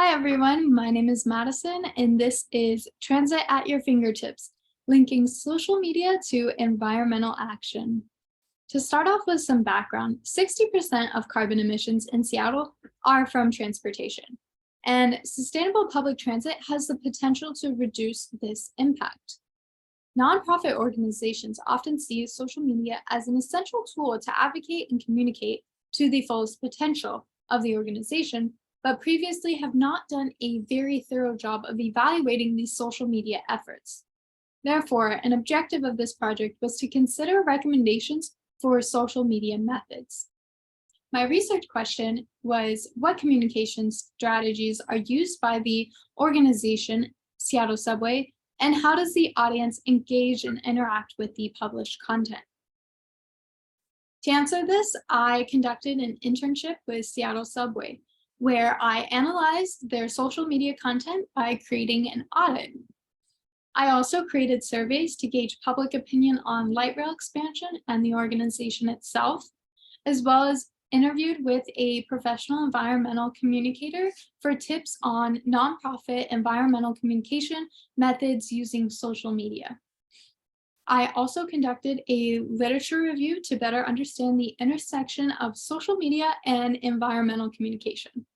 Hi everyone, my name is Madison and this is Transit at Your Fingertips, linking social media to environmental action. To start off with some background, 60% of carbon emissions in Seattle are from transportation, and sustainable public transit has the potential to reduce this impact. Nonprofit organizations often see social media as an essential tool to advocate and communicate to the fullest potential of the organization, but previously have not done a very thorough job of evaluating these social media efforts. Therefore, an objective of this project was to consider recommendations for social media methods. My research question was, what communication strategies are used by the organization Seattle Subway, and how does the audience engage and interact with the published content? To answer this, I conducted an internship with Seattle Subway, where I analyzed their social media content by creating an audit. I also created surveys to gauge public opinion on light rail expansion and the organization itself, as well as interviewed with a professional environmental communicator for tips on nonprofit environmental communication methods using social media. I also conducted a literature review to better understand the intersection of social media and environmental communication.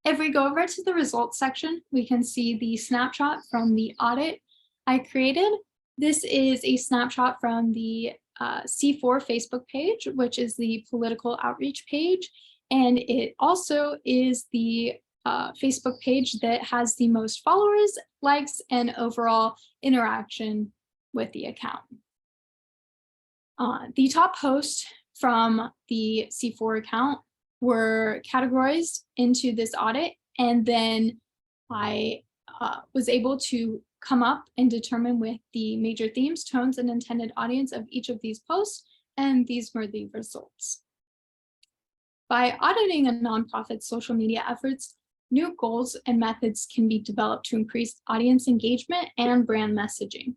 If we go over to the results section, we can see the snapshot from the audit I created. This is a snapshot from the C4 Facebook page, which is the political outreach page. And it also is the Facebook page that has the most followers, likes, and overall interaction with the account. The top posts from the C4 account were categorized into this audit, and then I was able to come up and determine with the major themes, tones, and intended audience of each of these posts, and these were the results. By auditing a nonprofit's social media efforts, new goals and methods can be developed to increase audience engagement and brand messaging.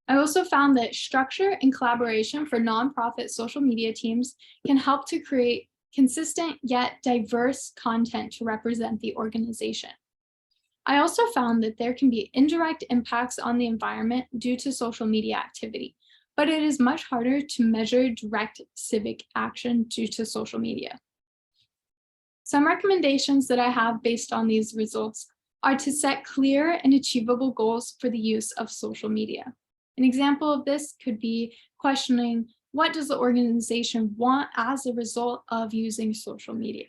I also found that structure and collaboration for nonprofit social media teams can help to create consistent yet diverse content to represent the organization. I also found that there can be indirect impacts on the environment due to social media activity, but it is much harder to measure direct civic action due to social media. Some recommendations that I have based on these results are to set clear and achievable goals for the use of social media. An example of this could be questioning, what does the organization want as a result of using social media?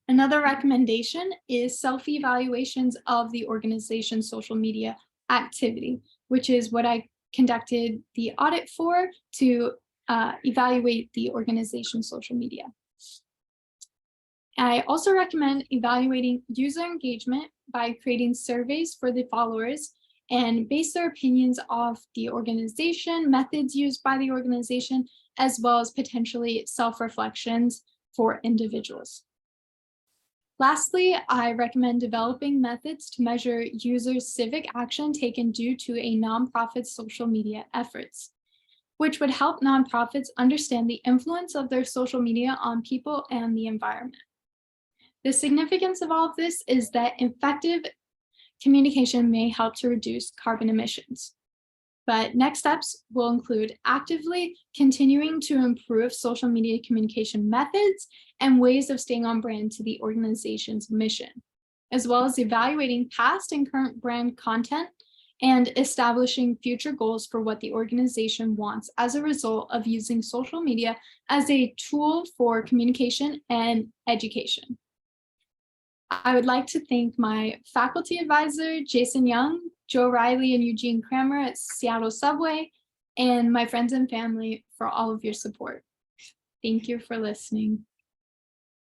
Another recommendation is self-evaluations of the organization's social media activity, which is what I conducted the audit for, to evaluate the organization's social media. I also recommend evaluating user engagement by creating surveys for the followers and base their opinions off the organization, methods used by the organization, as well as potentially self-reflections for individuals. Lastly, I recommend developing methods to measure users' civic action taken due to a nonprofit's social media efforts, which would help nonprofits understand the influence of their social media on people and the environment. The significance of all of this is that effective communication may help to reduce carbon emissions. But next steps will include actively continuing to improve social media communication methods and ways of staying on brand to the organization's mission, as well as evaluating past and current brand content and establishing future goals for what the organization wants as a result of using social media as a tool for communication and education. I would like to thank my faculty advisor, Jason Young, Joe Riley, and Eugene Kramer at Seattle Subway, and my friends and family for all of your support. Thank you for listening.